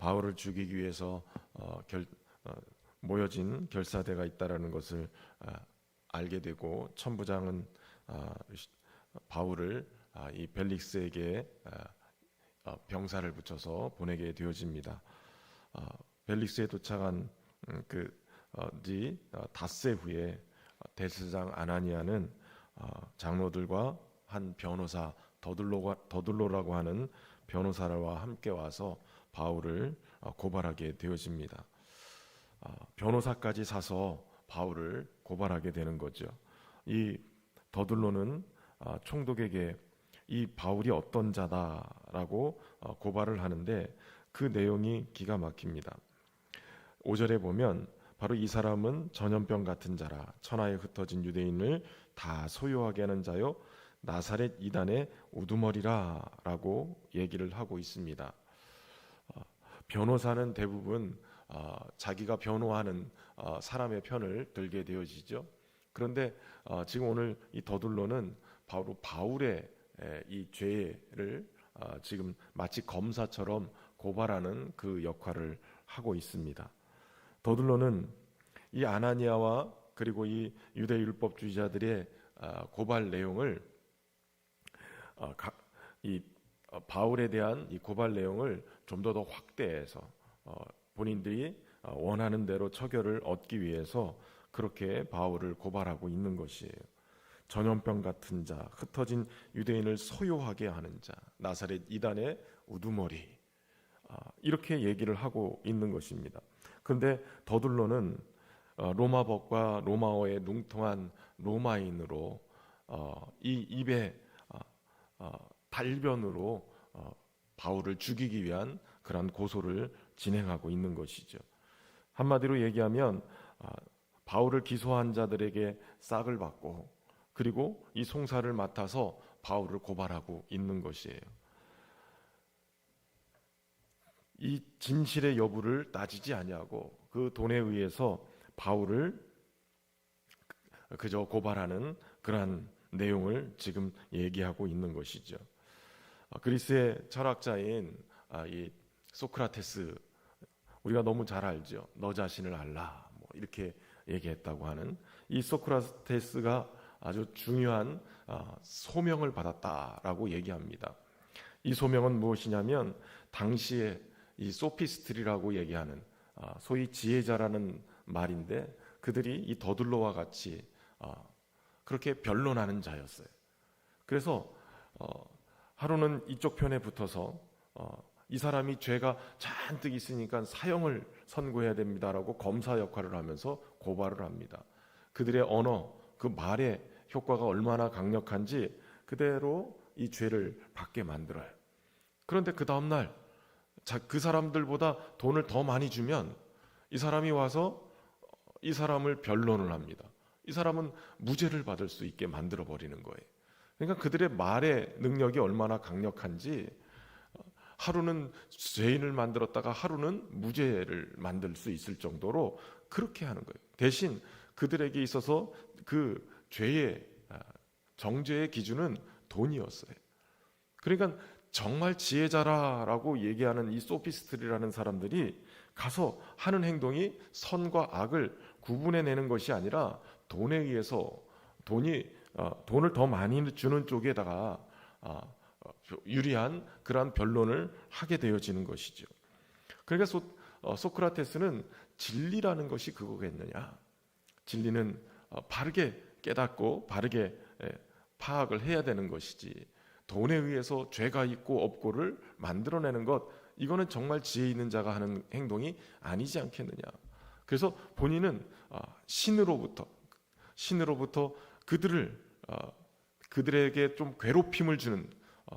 바울을 죽이기 위해서 모여진 결사대가 있다라는 것을 알게 되고, 천부장은 바울을 이 벨릭스에게 병사를 붙여서 보내게 되어집니다. 벨릭스에 도착한 뒤 닷새 후에 대제사장 아나니아는 장로들과 한 변호사 더둘로라고 하는 변호사와 함께 와서 바울을 고발하게 되어집니다. 변호사까지 사서 바울을 고발하게 되는 거죠. 이 더둘로는 총독에게 이 바울이 어떤 자다라고 고발을 하는데, 그 내용이 기가 막힙니다. 5절에 보면 바로 이 사람은 전염병 같은 자라, 천하에 흩어진 유대인을 다 소유하게 하는 자요 나사렛 이단의 우두머리라 라고 얘기를 하고 있습니다. 변호사는 대부분 자기가 변호하는 사람의 편을 들게 되어지죠. 그런데 지금 오늘 이 더둘로는 바로 바울의 이 죄를 지금 마치 검사처럼 고발하는 그 역할을 하고 있습니다. 더둘로는 이 아나니아와 그리고 이 유대 율법주의자들의 고발 내용을 이 바울에 대한 이 고발 내용을 좀 더 확대해서 본인들이 원하는 대로 처결을 얻기 위해서 그렇게 바울을 고발하고 있는 것이에요. 전염병 같은 자, 흩어진 유대인을 소유하게 하는 자, 나사렛 이단의 우두머리, 이렇게 얘기를 하고 있는 것입니다. 그런데 더둘로는 로마법과 로마어에 뭉통한 로마인으로 이 입에 달변으로 바울을 죽이기 위한 그런 고소를 진행하고 있는 것이죠. 한마디로 얘기하면 바울을 기소한 자들에게 싹을 받고, 그리고 이 송사를 맡아서 바울을 고발하고 있는 것이에요. 이 진실의 여부를 따지지 아니하고 그 돈에 의해서 바울을 그저 고발하는 그러한 내용을 지금 얘기하고 있는 것이죠. 그리스의 철학자인 이 소크라테스, 우리가 너무 잘 알죠. 너 자신을 알라, 이렇게 얘기했다고 하는 이 소크라테스가 아주 중요한 소명을 받았다라고 얘기합니다. 이 소명은 무엇이냐면, 당시에 이 소피스트리라고 얘기하는 소위 지혜자라는 말인데, 그들이 이 더둘로와 같이 그렇게 변론하는 자였어요. 그래서 하루는 이쪽 편에 붙어서 이 사람이 죄가 잔뜩 있으니까 사형을 선고해야 됩니다라고 검사 역할을 하면서 고발을 합니다. 그들의 언어, 그 말의 효과가 얼마나 강력한지 그대로 이 죄를 받게 만들어요. 그런데 그 다음날 그 사람들보다 돈을 더 많이 주면 이 사람이 와서 이 사람을 변론을 합니다. 이 사람은 무죄를 받을 수 있게 만들어 버리는 거예요. 그러니까 그들의 말의 능력이 얼마나 강력한지, 하루는 죄인을 만들었다가 하루는 무죄를 만들 수 있을 정도로 그렇게 하는 거예요. 대신 그들에게 있어서 그 죄의 정죄의 기준은 돈이었어요. 그러니까 정말 지혜자라고 얘기하는 이 소피스트리라는 사람들이 가서 하는 행동이 선과 악을 구분해내는 것이 아니라 돈에 의해서 돈을 더 많이 주는 쪽에다가 유리한 그러한 변론을 하게 되어지는 것이죠. 그러니까 소크라테스는 진리라는 것이 그거겠느냐, 진리는 바르게 깨닫고 바르게 파악을 해야 되는 것이지, 돈에 의해서 죄가 있고 없고를 만들어내는 것, 이거는 정말 지혜 있는 자가 하는 행동이 아니지 않겠느냐. 그래서 본인은 신으로부터 그들에게 좀 괴롭힘을 주는,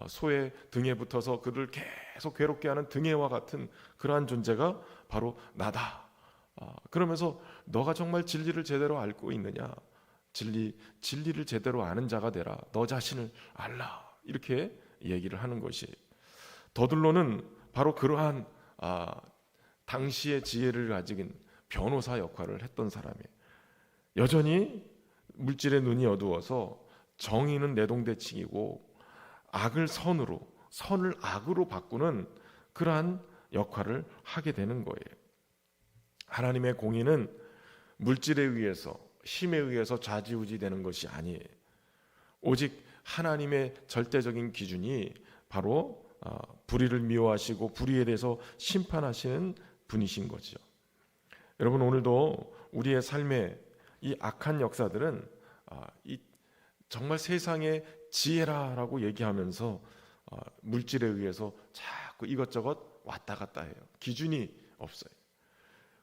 소의 등에 붙어서 그들을 계속 괴롭게 하는 등해와 같은 그러한 존재가 바로 나다. 그러면서 너가 정말 진리를 제대로 알고 있느냐, 진리를 제대로 아는 자가 되라, 너 자신을 알라, 이렇게 얘기를 하는 것이, 더둘로는 바로 그러한 당시의 지혜를 가진 변호사 역할을 했던 사람이에요. 여전히 물질의 눈이 어두워서 정의는 내동대칭이고 악을 선으로, 선을 악으로 바꾸는 그러한 역할을 하게 되는 거예요. 하나님의 공의는 물질에 의해서, 힘에 의해서 좌지우지되는 것이 아니에요. 오직 하나님의 절대적인 기준이 바로 불의를 미워하시고 불의에 대해서 심판하시는 분이신 거죠. 여러분, 오늘도 우리의 삶의 이 악한 역사들은 정말 세상의 지혜라라고 얘기하면서 물질에 의해서 자꾸 이것저것 왔다 갔다 해요. 기준이 없어요.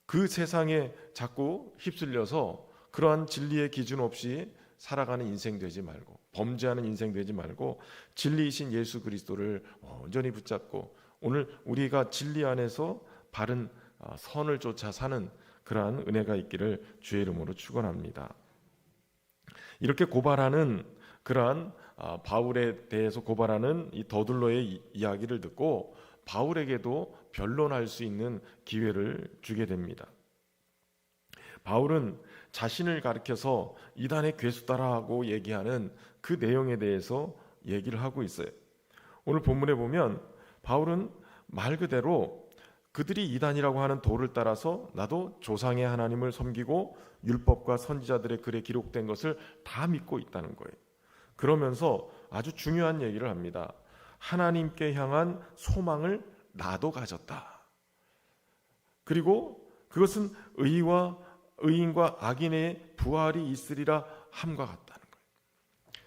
그 세상에 자꾸 휩쓸려서 그러한 진리의 기준 없이 살아가는 인생 되지 말고, 범죄하는 인생 되지 말고 진리이신 예수 그리스도를 온전히 붙잡고 오늘 우리가 진리 안에서 바른 선을 쫓아 사는 그러한 은혜가 있기를 주의 이름으로 축원합니다. 이렇게 고발하는 그러한 바울에 대해서 고발하는 이 더둘러의 이야기를 듣고 바울에게도 변론할 수 있는 기회를 주게 됩니다. 바울은 자신을 가리켜서 이단의 괴수다라고 얘기하는 그 내용에 대해서 얘기를 하고 있어요. 오늘 본문에 보면 바울은 말 그대로 그들이 이단이라고 하는 도를 따라서 나도 조상의 하나님을 섬기고 율법과 선지자들의 글에 기록된 것을 다 믿고 있다는 거예요. 그러면서 아주 중요한 얘기를 합니다. 하나님께 향한 소망을 나도 가졌다. 그리고 그것은 의인과 악인의 부활이 있으리라 함과 같다는 거예요.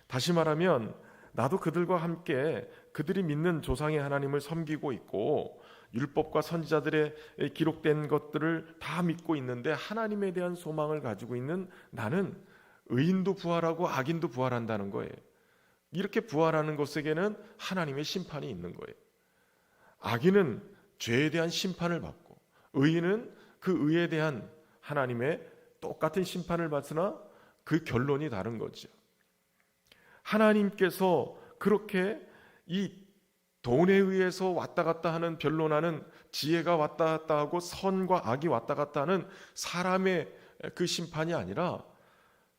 다시 말하면 나도 그들과 함께 그들이 믿는 조상의 하나님을 섬기고 있고 율법과 선지자들의 기록된 것들을 다 믿고 있는데 하나님에 대한 소망을 가지고 있는 나는 의인도 부활하고 악인도 부활한다는 거예요. 이렇게 부활하는 것에게는 하나님의 심판이 있는 거예요. 악인은 죄에 대한 심판을 받고 의인은 그 의에 대한 하나님의 똑같은 심판을 받으나 그 결론이 다른 거죠. 하나님께서 그렇게 이 돈에 의해서 왔다 갔다 하는 변론하는 지혜가 왔다 갔다 하고 선과 악이 왔다 갔다 하는 사람의 그 심판이 아니라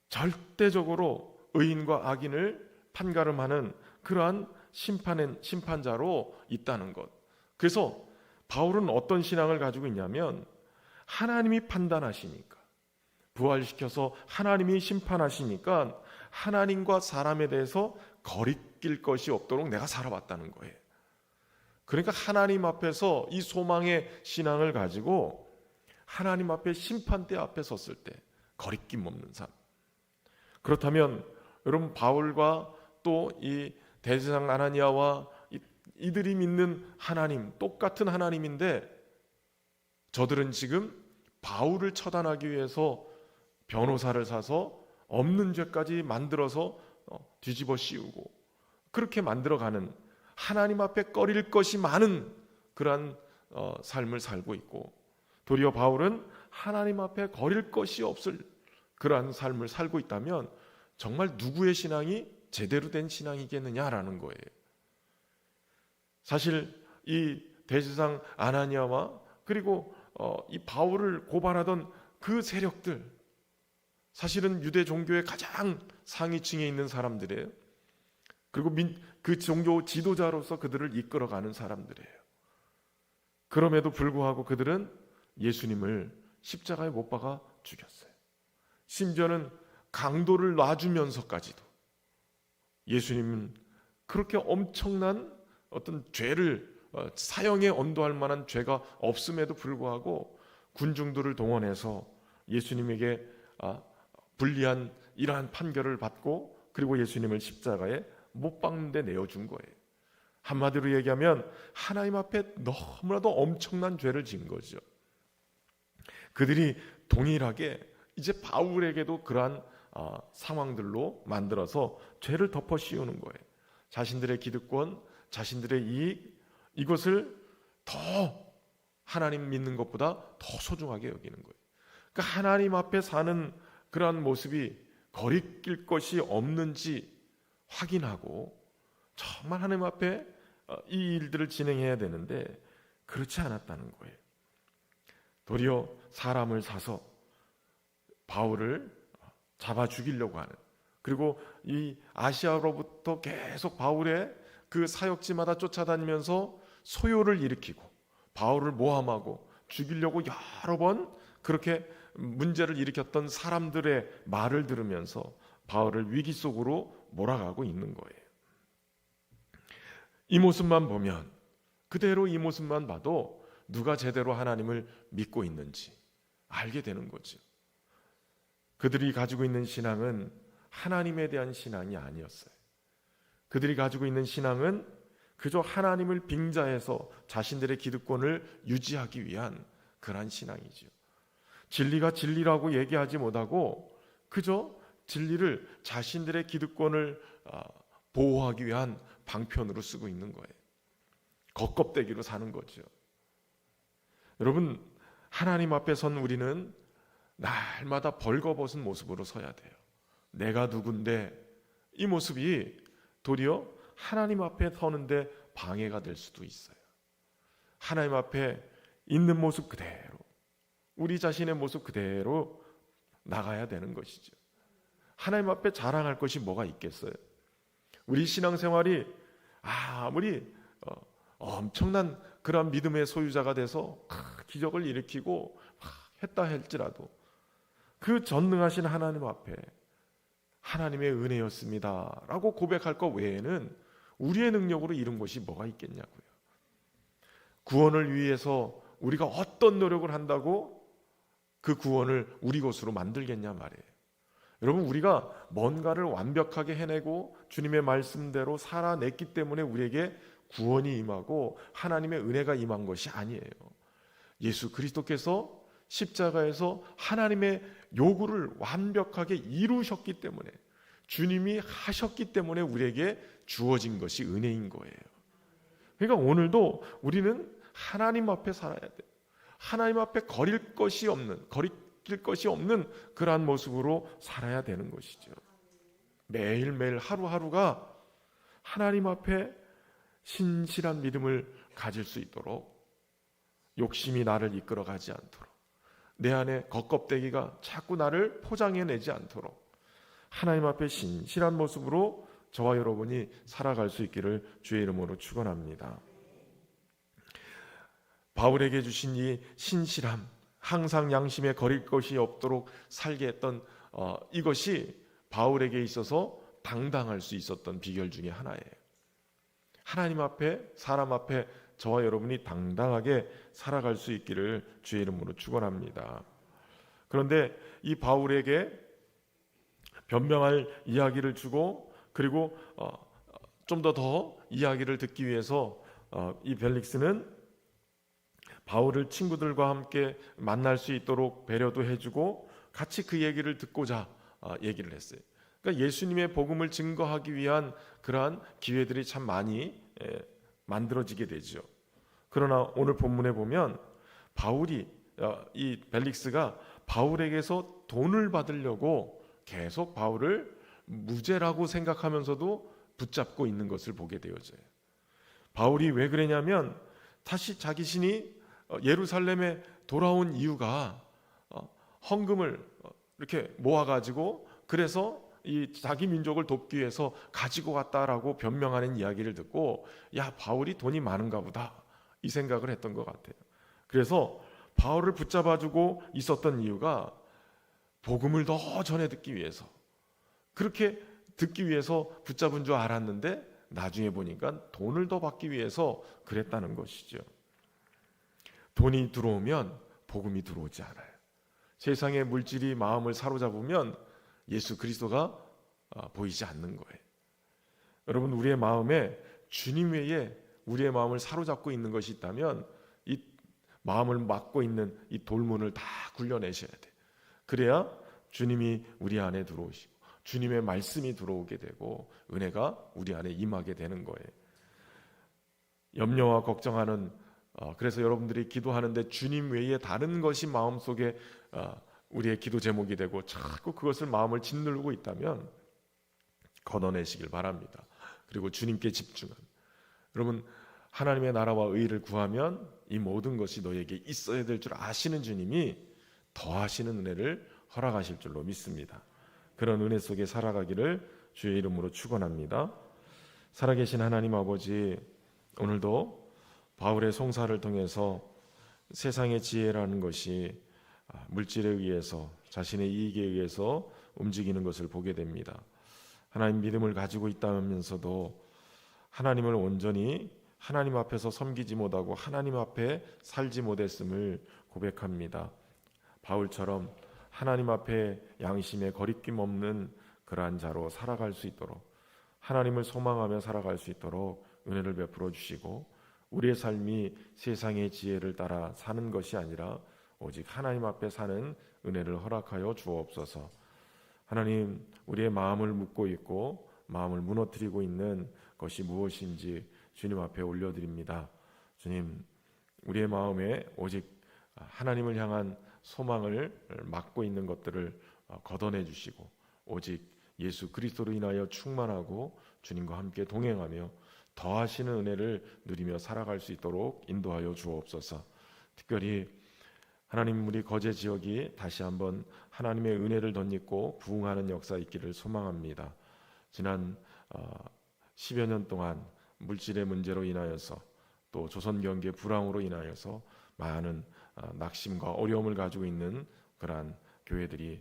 절대적으로 의인과 악인을 판가름하는 그러한 심판자로 있다는 것. 그래서 바울은 어떤 신앙을 가지고 있냐면 하나님이 판단하시니까 부활시켜서 하나님이 심판하시니까 하나님과 사람에 대해서 거리낄 것이 없도록 내가 살아왔다는 거예요. 그러니까 하나님 앞에서 이 소망의 신앙을 가지고 하나님 앞에 심판대 앞에 섰을 때 거리낌 없는 삶. 그렇다면 여러분 바울과 또 이 대제사장 아나니아와 이들이 믿는 하나님 똑같은 하나님인데 저들은 지금 바울을 처단하기 위해서 변호사를 사서 없는 죄까지 만들어서 뒤집어 씌우고 그렇게 만들어가는 하나님 앞에 꺼릴 것이 많은 그러한 삶을 살고 있고 도리어 바울은 하나님 앞에 거릴 것이 없을 그러한 삶을 살고 있다면 정말 누구의 신앙이 제대로 된 신앙이겠느냐라는 거예요. 사실 이 대제사장 아나니아와 그리고 이 바울을 고발하던 그 세력들 사실은 유대 종교의 가장 상위층에 있는 사람들이에요. 그리고 그 종교 지도자로서 그들을 이끌어가는 사람들이에요. 그럼에도 불구하고 그들은 예수님을 십자가에 못 박아 죽였어요. 심지어는 강도를 놔주면서까지도 예수님은 그렇게 엄청난 어떤 죄를 사형에 언도할 만한 죄가 없음에도 불구하고 군중들을 동원해서 예수님에게 불리한 이러한 판결을 받고 그리고 예수님을 십자가에 못 박는 데 내어준 거예요. 한마디로 얘기하면 하나님 앞에 너무나도 엄청난 죄를 지은 거죠. 그들이 동일하게 이제 바울에게도 그러한 상황들로 만들어서 죄를 덮어 씌우는 거예요. 자신들의 기득권, 자신들의 이익 이것을 더 하나님 믿는 것보다 더 소중하게 여기는 거예요. 그러니까 하나님 앞에 사는 그러한 모습이 거리낄 것이 없는지 확인하고 정말 하나님 앞에 이 일들을 진행해야 되는데 그렇지 않았다는 거예요. 도리어 사람을 사서 바울을 잡아 죽이려고 하는 그리고 이 아시아로부터 계속 바울의 그 사역지마다 쫓아다니면서 소요를 일으키고 바울을 모함하고 죽이려고 여러 번 그렇게 문제를 일으켰던 사람들의 말을 들으면서 바울을 위기 속으로 몰아가고 있는 거예요. 이 모습만 보면, 그대로 이 모습만 봐도 누가 제대로 하나님을 믿고 있는지 알게 되는 거죠. 그들이 가지고 있는 신앙은 하나님에 대한 신앙이 아니었어요. 그들이 가지고 있는 신앙은 그저 하나님을 빙자해서 자신들의 기득권을 유지하기 위한 그러한 신앙이죠. 진리가 진리라고 얘기하지 못하고 그저 진리를 자신들의 기득권을 보호하기 위한 방편으로 쓰고 있는 거예요. 겉껍데기로 사는 거죠. 여러분, 하나님 앞에 선 우리는 날마다 벌거벗은 모습으로 서야 돼요. 내가 누군데, 이 모습이 도리어 하나님 앞에 서는데 방해가 될 수도 있어요. 하나님 앞에 있는 모습 그대로, 우리 자신의 모습 그대로 나가야 되는 것이죠. 하나님 앞에 자랑할 것이 뭐가 있겠어요? 우리 신앙생활이 아무리 엄청난 그런 믿음의 소유자가 돼서 기적을 일으키고 했다 할지라도 그 전능하신 하나님 앞에 하나님의 은혜였습니다 라고 고백할 것 외에는 우리의 능력으로 이룬 것이 뭐가 있겠냐고요. 구원을 위해서 우리가 어떤 노력을 한다고 그 구원을 우리 것으로 만들겠냐 말이에요. 여러분, 우리가 뭔가를 완벽하게 해내고 주님의 말씀대로 살아냈기 때문에 우리에게 구원이 임하고 하나님의 은혜가 임한 것이 아니에요. 예수 그리스도께서 십자가에서 하나님의 요구를 완벽하게 이루셨기 때문에, 주님이 하셨기 때문에 우리에게 주어진 것이 은혜인 거예요. 그러니까 오늘도 우리는 하나님 앞에 살아야 돼요. 하나님 앞에 거릴 것이 없는 그러한 모습으로 살아야 되는 것이죠. 매일매일 하루하루가 하나님 앞에 신실한 믿음을 가질 수 있도록, 욕심이 나를 이끌어가지 않도록, 내 안에 겉껍데기가 자꾸 나를 포장해내지 않도록 하나님 앞에 신실한 모습으로 저와 여러분이 살아갈 수 있기를 주의 이름으로 축원합니다. 바울에게 주신 이 신실함, 항상 양심에 거릴 것이 없도록 살게 했던 이것이 바울에게 있어서 당당할 수 있었던 비결 중에 하나예요. 하나님 앞에, 사람 앞에 저와 여러분이 당당하게 살아갈 수 있기를 주의 이름으로 축원합니다. 그런데 이 바울에게 변명할 이야기를 주고, 그리고 좀 더 이야기를 듣기 위해서 이 벨릭스는 바울을 친구들과 함께 만날 수 있도록 배려도 해주고 같이 그 얘기를 듣고자 얘기를 했어요. 그러니까 예수님의 복음을 증거하기 위한 그러한 기회들이 참 많이 만들어지게 되죠. 그러나 오늘 본문에 보면 바울이, 이 벨릭스가 바울에게서 돈을 받으려고 계속 바울을 무죄라고 생각하면서도 붙잡고 있는 것을 보게 되어져요. 바울이 왜 그러냐면 다시 자기 신이 예루살렘에 돌아온 이유가 헌금을 이렇게 모아가지고 그래서 이 자기 민족을 돕기 위해서 가지고 왔다라고 변명하는 이야기를 듣고, 야, 바울이 돈이 많은가 보다 이 생각을 했던 것 같아요. 그래서 바울을 붙잡아주고 있었던 이유가 복음을 더 전해 듣기 위해서, 그렇게 듣기 위해서 붙잡은 줄 알았는데 나중에 보니까 돈을 더 받기 위해서 그랬다는 것이죠. 돈이 들어오면 복음이 들어오지 않아요. 세상의 물질이 마음을 사로잡으면 예수 그리스도가 보이지 않는 거예요. 여러분, 우리의 마음에 주님 외에 우리의 마음을 사로잡고 있는 것이 있다면 이 마음을 막고 있는 이 돌문을 다 굴려내셔야 돼요. 그래야 주님이 우리 안에 들어오시고 주님의 말씀이 들어오게 되고 은혜가 우리 안에 임하게 되는 거예요. 염려와 걱정하는, 그래서 여러분들이 기도하는데 주님 외에 다른 것이 마음속에 우리의 기도 제목이 되고 자꾸 그것을 마음을 짓누르고 있다면 걷어내시길 바랍니다. 그리고 주님께 집중한, 여러분, 하나님의 나라와 의를 구하면 이 모든 것이 너에게 있어야 될 줄 아시는 주님이 더하시는 은혜를 허락하실 줄로 믿습니다. 그런 은혜 속에 살아가기를 주의 이름으로 축원합니다. 살아계신 하나님 아버지, 오늘도 바울의 송사를 통해서 세상의 지혜라는 것이 물질에 의해서 자신의 이익에 의해서 움직이는 것을 보게 됩니다. 하나님 믿음을 가지고 있다면서도 하나님을 온전히 하나님 앞에서 섬기지 못하고 하나님 앞에 살지 못했음을 고백합니다. 바울처럼 하나님 앞에 양심에 거리낌 없는 그러한 자로 살아갈 수 있도록, 하나님을 소망하며 살아갈 수 있도록 은혜를 베풀어 주시고, 우리의 삶이 세상의 지혜를 따라 사는 것이 아니라 오직 하나님 앞에 사는 은혜를 허락하여 주옵소서. 하나님, 우리의 마음을 묻고 있고 마음을 무너뜨리고 있는 것이 무엇인지 주님 앞에 올려드립니다. 주님, 우리의 마음에 오직 하나님을 향한 소망을 막고 있는 것들을 걷어내 주시고, 오직 예수 그리스도로 인하여 충만하고 주님과 함께 동행하며 더하시는 은혜를 누리며 살아갈 수 있도록 인도하여 주옵소서. 특별히 하나님, 우리 거제 지역이 다시 한번 하나님의 은혜를 덧입고 부흥하는 역사 있기를 소망합니다. 지난 10여 년 동안 물질의 문제로 인하여서 또 조선 경기의 불황으로 인하여서 많은 낙심과 어려움을 가지고 있는 그러한 교회들이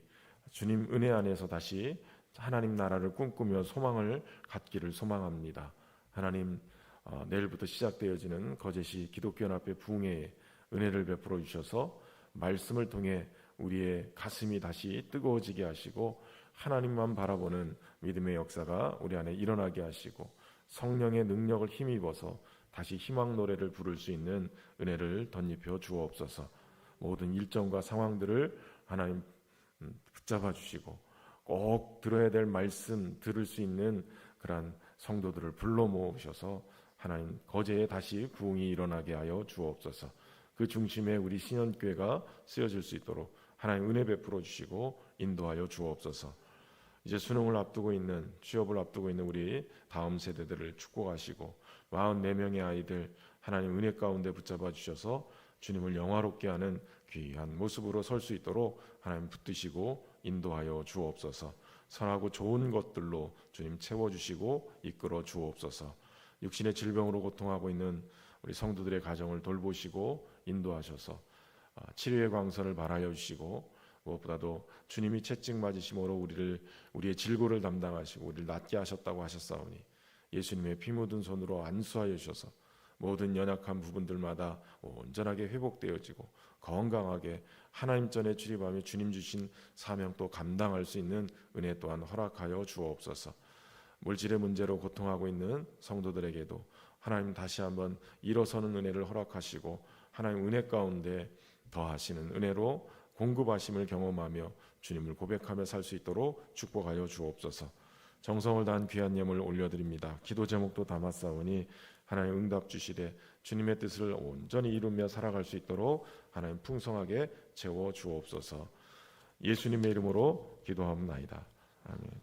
주님 은혜 안에서 다시 하나님 나라를 꿈꾸며 소망을 갖기를 소망합니다. 하나님, 내일부터 시작되어지는 거제시 기독교연합회 부흥회에 은혜를 베풀어 주셔서 말씀을 통해 우리의 가슴이 다시 뜨거워지게 하시고 하나님만 바라보는 믿음의 역사가 우리 안에 일어나게 하시고 성령의 능력을 힘입어서 다시 희망 노래를 부를 수 있는 은혜를 덧입혀 주옵소서. 모든 일정과 상황들을 하나님 붙잡아 주시고 꼭 들어야 될 말씀 들을 수 있는 그러한 성도들을 불러 모으셔서 하나님 거제에 다시 부흥이 일어나게 하여 주옵소서. 그 중심에 우리 신현교회가 쓰여질 수 있도록 하나님 은혜 베풀어 주시고 인도하여 주옵소서. 이제 수능을 앞두고 있는, 취업을 앞두고 있는 우리 다음 세대들을 축복하시고 44명의 아이들 하나님 은혜 가운데 붙잡아 주셔서 주님을 영화롭게 하는 귀한 모습으로 설 수 있도록 하나님 붙드시고 인도하여 주옵소서. 선하고 좋은 것들로 주님 채워주시고 이끌어 주옵소서. 육신의 질병으로 고통하고 있는 우리 성도들의 가정을 돌보시고 인도하셔서 치료의 광선을 발하여 주시고, 무엇보다도 주님이 채찍 맞으심으로 우리의 질고를 담당하시고 우리를 낫게 하셨다고 하셨사오니 예수님의 피 묻은 손으로 안수하여 주셔서 모든 연약한 부분들마다 온전하게 회복되어지고 건강하게 하나님 전에 출입하며 주님 주신 사명 또 감당할 수 있는 은혜 또한 허락하여 주옵소서. 물질의 문제로 고통하고 있는 성도들에게도 하나님 다시 한번 일어서는 은혜를 허락하시고 하나님 은혜 가운데 더하시는 은혜로 공급하심을 경험하며 주님을 고백하며 살 수 있도록 축복하여 주옵소서. 정성을 다한 귀한 예물 올려드립니다. 기도 제목도 담았사오니 하나님 응답 주시되 주님의 뜻을 온전히 이루며 살아갈 수 있도록 하나님 풍성하게 채워 주옵소서. 예수님의 이름으로 기도하옵나이다. 아멘.